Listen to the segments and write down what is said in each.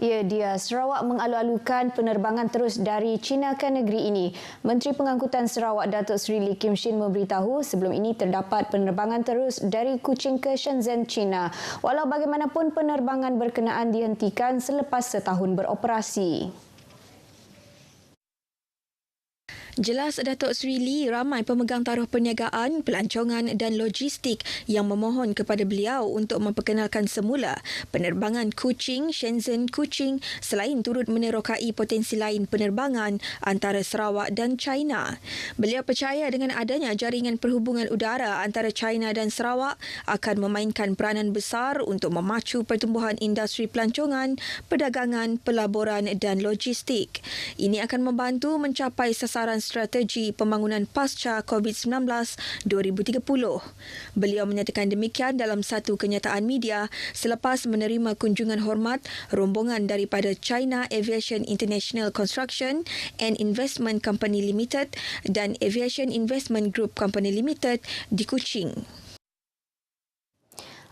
Ya, dia Sarawak mengalu-alukan penerbangan terus dari China ke negeri ini. Menteri Pengangkutan Sarawak Datuk Seri Lee Kim Shin memberitahu sebelum ini terdapat penerbangan terus dari Kuching ke Shenzhen, China. Walau bagaimanapun penerbangan berkenaan dihentikan selepas setahun beroperasi. Jelas Datuk Seri Lee, ramai pemegang taruh perniagaan, pelancongan dan logistik yang memohon kepada beliau untuk memperkenalkan semula penerbangan Kuching, Shenzhen, Kuching selain turut menerokai potensi lain penerbangan antara Sarawak dan China. Beliau percaya dengan adanya jaringan perhubungan udara antara China dan Sarawak akan memainkan peranan besar untuk memacu pertumbuhan industri pelancongan, perdagangan, pelaburan dan logistik. Ini akan membantu mencapai sasaran strategi pembangunan pasca COVID-19 2030. Beliau menyatakan demikian dalam satu kenyataan media selepas menerima kunjungan hormat rombongan daripada China Aviation International Construction and Investment Company Limited dan Aviation Investment Group Company Limited di Kuching.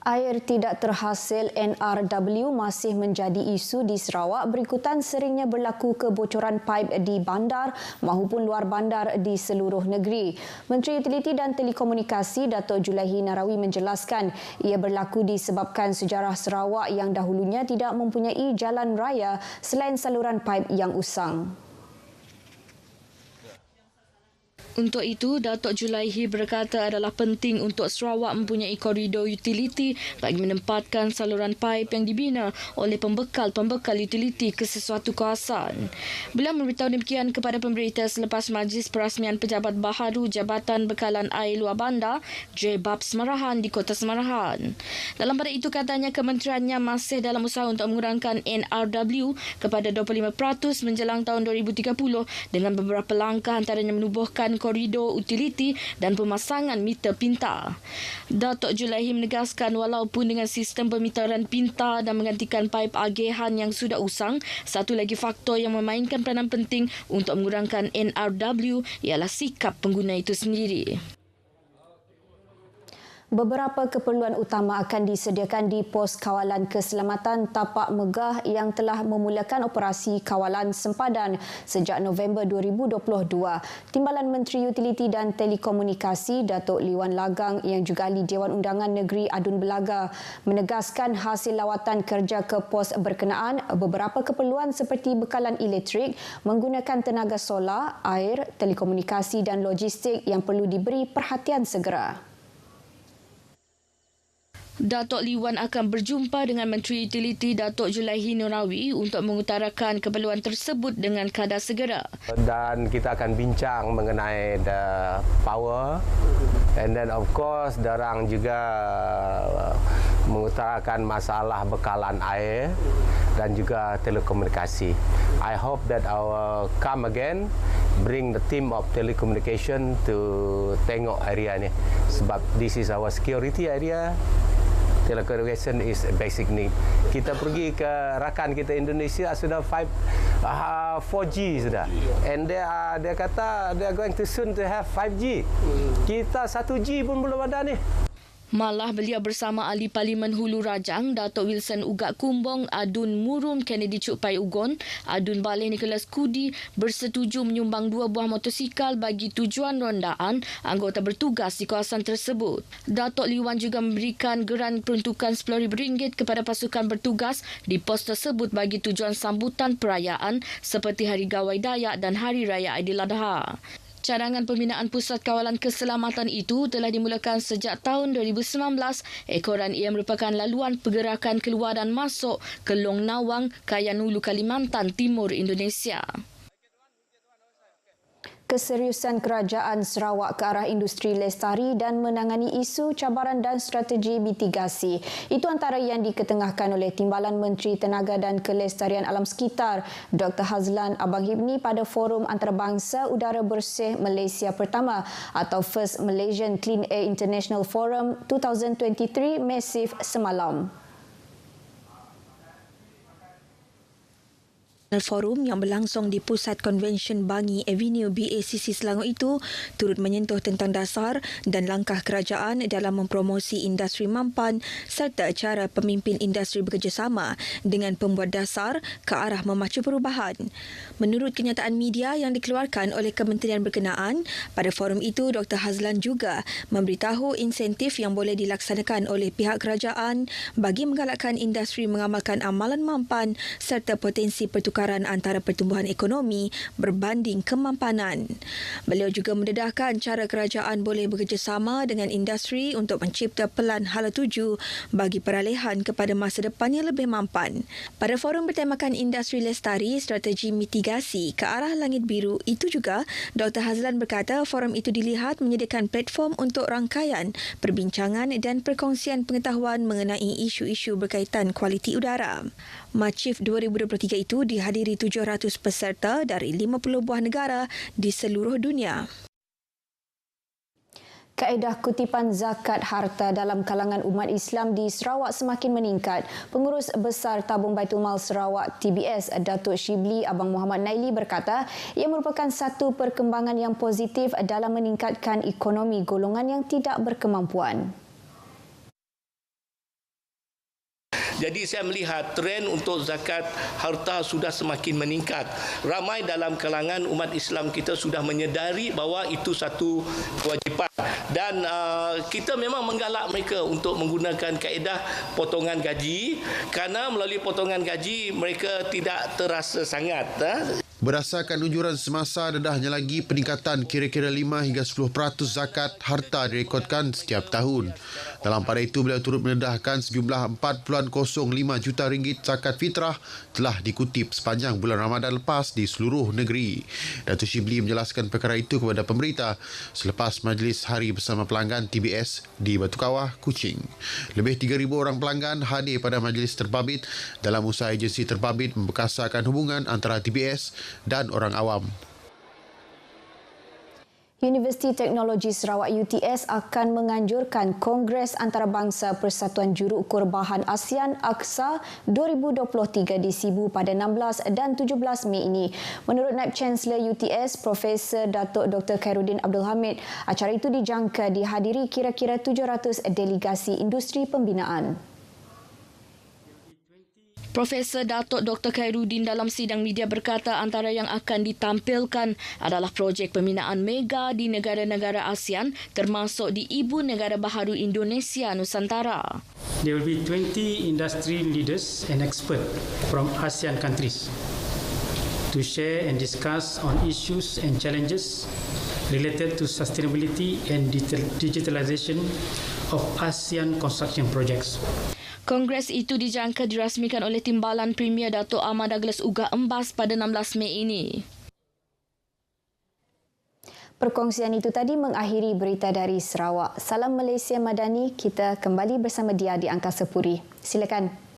Air tidak terhasil NRW masih menjadi isu di Sarawak berikutan seringnya berlaku kebocoran paip di bandar maupun luar bandar di seluruh negeri. Menteri Utiliti dan Telekomunikasi Dato' Julaihi Narawi menjelaskan ia berlaku disebabkan sejarah Sarawak yang dahulunya tidak mempunyai jalan raya selain saluran paip yang usang. Untuk itu, Datuk Julaihi berkata adalah penting untuk Sarawak mempunyai koridor utiliti bagi menempatkan saluran paip yang dibina oleh pembekal-pembekal utiliti ke sesuatu kawasan. Beliau memberitahu demikian kepada pemberita selepas majlis perasmian pejabat baharu Jabatan Bekalan Air Luar Bandar JBAB Semarahan di Kota Semarahan. Dalam pada itu katanya kementeriannya masih dalam usaha untuk mengurangkan NRW kepada 25% menjelang tahun 2030 dengan beberapa langkah antaranya menubuhkan koridor utiliti dan pemasangan meter pintar. Datuk Julaihi menegaskan walaupun dengan sistem pemetaran pintar dan menggantikan paip agihan yang sudah usang, satu lagi faktor yang memainkan peranan penting untuk mengurangkan NRW ialah sikap pengguna itu sendiri. Beberapa keperluan utama akan disediakan di pos kawalan keselamatan Tapak Megah yang telah memulakan operasi kawalan sempadan sejak November 2022. Timbalan Menteri Utiliti dan Telekomunikasi Datuk Lee Wan Lagang yang juga ahli Dewan Undangan Negeri Adun Belaga menegaskan hasil lawatan kerja ke pos berkenaan beberapa keperluan seperti bekalan elektrik menggunakan tenaga solar, air, telekomunikasi dan logistik yang perlu diberi perhatian segera. Datuk Lee Wan akan berjumpa dengan Menteri Utiliti Datuk Julaihi Narawi untuk mengutarakan keperluan tersebut dengan kadar segera. Dan kita akan bincang mengenai the power and then of course darang juga mengutarakan masalah bekalan air dan juga telekomunikasi. I hope that our come again bring the team of telecommunication to tengok area ni sebab this is our security area. Telecommunication is a basic need. Kita pergi ke rakan kita Indonesia sudah 4G sudah. And dia kata they are going to soon to have 5G. Kita 1G pun belum ada ni. Malah beliau bersama ahli Parlimen Hulu Rajang Datuk Wilson Ugak Kumbong, Adun Murum Kennedy Cuk Pai Ugon, Adun Baleh Nicholas Kudi bersetuju menyumbang 2 buah motosikal bagi tujuan rondaan anggota bertugas di kawasan tersebut. Datuk Lee Wan juga memberikan geran peruntukan RM10,000 kepada pasukan bertugas di pos tersebut bagi tujuan sambutan perayaan seperti Hari Gawai Dayak dan Hari Raya Aidiladha. Cadangan pembinaan Pusat Kawalan Keselamatan itu telah dimulakan sejak tahun 2019. Ekoran ia merupakan laluan pergerakan keluar dan masuk ke Long Nawang, Kayan Hulu, Kalimantan Timur, Indonesia. Keseriusan kerajaan Sarawak ke arah industri lestari dan menangani isu cabaran dan strategi mitigasi. Itu antara yang diketengahkan oleh Timbalan Menteri Tenaga dan Kelestarian Alam Sekitar Dr. Hazlan Abang Hibni pada Forum Antarabangsa Udara Bersih Malaysia Pertama atau First Malaysian Clean Air International Forum 2023 Massive semalam. Forum yang berlangsung di Pusat Konvensyen Bangi Avenue BACC Selangor itu turut menyentuh tentang dasar dan langkah kerajaan dalam mempromosi industri mampan serta cara pemimpin industri bekerjasama dengan pembuat dasar ke arah memacu perubahan. Menurut kenyataan media yang dikeluarkan oleh kementerian berkenaan, pada forum itu Dr. Hazlan juga memberitahu insentif yang boleh dilaksanakan oleh pihak kerajaan bagi menggalakkan industri mengamalkan amalan mampan serta potensi pertukaran antara pertumbuhan ekonomi berbanding kemampanan. Beliau juga mendedahkan cara kerajaan boleh bekerjasama dengan industri untuk mencipta pelan hala tuju bagi peralihan kepada masa depan yang lebih mampan. Pada forum bertemakan industri lestari strategi mitigasi ke arah langit biru itu juga, Dr. Hazlan berkata forum itu dilihat menyediakan platform untuk rangkaian perbincangan dan perkongsian pengetahuan mengenai isu-isu berkaitan kualiti udara. Macif 2023 itu dihadiri 700 peserta dari 50 buah negara di seluruh dunia. Kaedah kutipan zakat harta dalam kalangan umat Islam di Sarawak semakin meningkat. Pengurus Besar Tabung Baitul Mal Sarawak TBS, Datuk Shibli Abang Muhammad Naili berkata, ia merupakan satu perkembangan yang positif dalam meningkatkan ekonomi golongan yang tidak berkemampuan. Jadi saya melihat tren untuk zakat harta sudah semakin meningkat. Ramai dalam kalangan umat Islam kita sudah menyedari bahawa itu satu kewajipan. Dan kita memang menggalak mereka untuk menggunakan kaedah potongan gaji kerana melalui potongan gaji mereka tidak terasa sangat. Berdasarkan unjuran semasa, dedahnya lagi peningkatan kira-kira 5 hingga 10% zakat harta direkodkan setiap tahun. Dalam pada itu, beliau turut mendedahkan sejumlah 4.05 juta ringgit zakat fitrah telah dikutip sepanjang bulan Ramadan lepas di seluruh negeri. Datuk Shibli menjelaskan perkara itu kepada pemberita selepas Majlis Hari Bersama Pelanggan TBS di Batu Kawah, Kuching. Lebih 3,000 orang pelanggan hadir pada majlis terbabit dalam usaha agensi terbabit memperkasarkan hubungan antara TBS dan orang awam. Universiti Teknologi Sarawak UTS akan menganjurkan Kongres Antarabangsa Persatuan Juruukur Bahan ASEAN AXA 2023 di Sibu pada 16 dan 17 Mei ini. Menurut Naib Chancellor UTS, Profesor Datuk Dr. Khairuddin Abdul Hamid, acara itu dijangka dihadiri kira-kira 700 delegasi industri pembinaan. Profesor Datuk Dr. Khairuddin dalam sidang media berkata antara yang akan ditampilkan adalah projek pembinaan mega di negara-negara ASEAN termasuk di Ibu Negara Baharu Indonesia Nusantara. There will be 20 industry leaders and experts from ASEAN countries to share and discuss on issues and challenges related to sustainability and digitalization of ASEAN construction projects. Kongres itu dijangka dirasmikan oleh Timbalan Premier Datuk Ahmad Douglas Uga Embas pada 16 Mei ini. Perkongsian itu tadi mengakhiri berita dari Sarawak. Salam Malaysia Madani, kita kembali bersama dia di Angkasa Puri. Silakan.